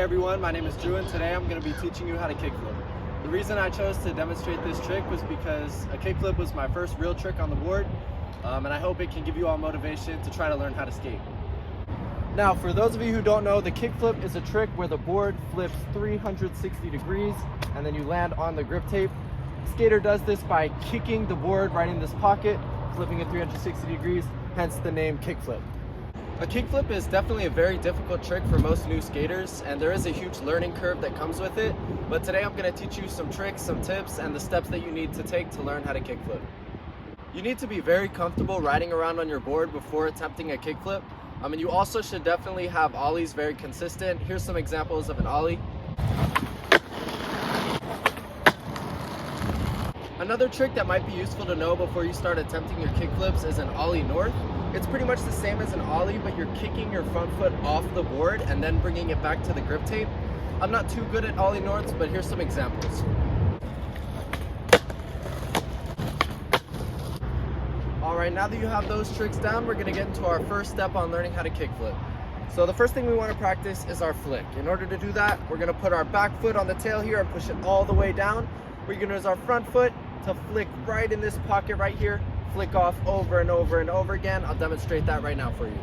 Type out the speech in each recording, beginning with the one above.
everyone, my name is Drew and today I'm going to be teaching you how to kickflip. The reason I chose to demonstrate this trick was because a kickflip was my first real trick on the board, and I hope it can give you all motivation to try to learn how to skate. Now, for those of you who don't know, the kickflip is a trick where the board flips 360 degrees and then you land on the grip tape. The skater does this by kicking the board right in this pocket, flipping it 360 degrees, hence the name kickflip. A kickflip is definitely a very difficult trick for most new skaters, and there is a huge learning curve that comes with it. But today I'm going to teach you some tricks, some tips, and the steps that you need to take to learn how to kickflip. You need to be very comfortable riding around on your board before attempting a kickflip. And you also should definitely have ollies very consistent. Here's some examples of an ollie. Another trick that might be useful to know before you start attempting your kickflips is an ollie north. It's pretty much the same as an ollie, but you're kicking your front foot off the board and then bringing it back to the grip tape. I'm not too good at ollie norths, but here's some examples. Alright, now that you have those tricks down, we're going to get into our first step on learning how to kickflip. So the first thing we want to practice is our flick. In order to do that, we're going to put our back foot on the tail here and push it all the way down. We're going to use our front foot to flick right in this pocket right here. Flick off over and over and over again. I'll demonstrate that right now for you.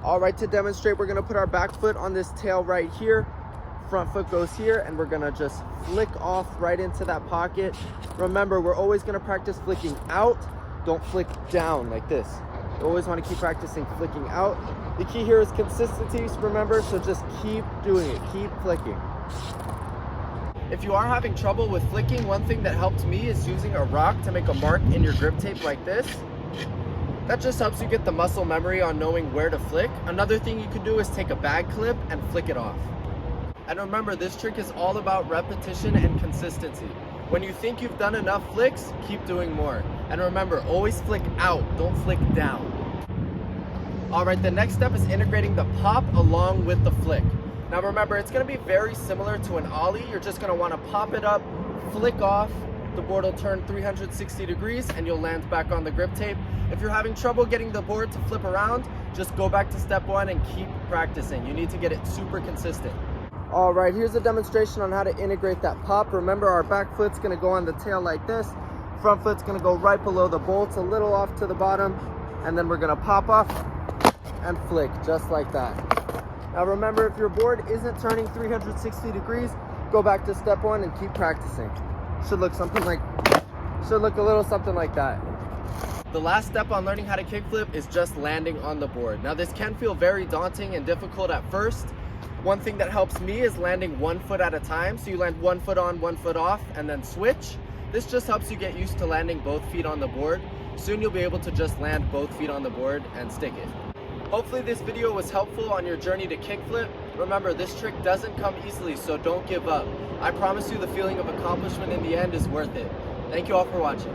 All right, to demonstrate, we're gonna put our back foot on this tail right here. Front foot goes here, and we're gonna just flick off right into that pocket. Remember, we're always gonna practice flicking out. Don't flick down like this. You always wanna keep practicing flicking out. The key here is consistency, remember, so just keep doing it, keep flicking. If you are having trouble with flicking, one thing that helped me is using a rock to make a mark in your grip tape like this. That just helps you get the muscle memory on knowing where to flick. Another thing you can do is take a bag clip and flick it off. And remember, this trick is all about repetition and consistency. When you think you've done enough flicks, keep doing more. And remember, always flick out, don't flick down. All right, the next step is integrating the pop along with the flick. Now remember, it's going to be very similar to an ollie. You're just going to want to pop it up, flick off, the board will turn 360 degrees and you'll land back on the grip tape. If you're having trouble getting the board to flip around, just go back to step one and keep practicing. You need to get it super consistent. All right, here's a demonstration on how to integrate that pop. Remember, our back foot's going to go on the tail like this. Front foot's going to go right below the bolts, a little off to the bottom, and then we're going to pop off and flick just like that. Now remember, if your board isn't turning 360 degrees, go back to step one and keep practicing. Should look a little something like that. The last step on learning how to kickflip is just landing on the board. Now this can feel very daunting and difficult at first. One thing that helps me is landing one foot at a time. So you land one foot on, one foot off, and then switch. This just helps you get used to landing both feet on the board. Soon you'll be able to just land both feet on the board and stick it. Hopefully this video was helpful on your journey to kickflip. Remember, this trick doesn't come easily, so don't give up. I promise you the feeling of accomplishment in the end is worth it. Thank you all for watching.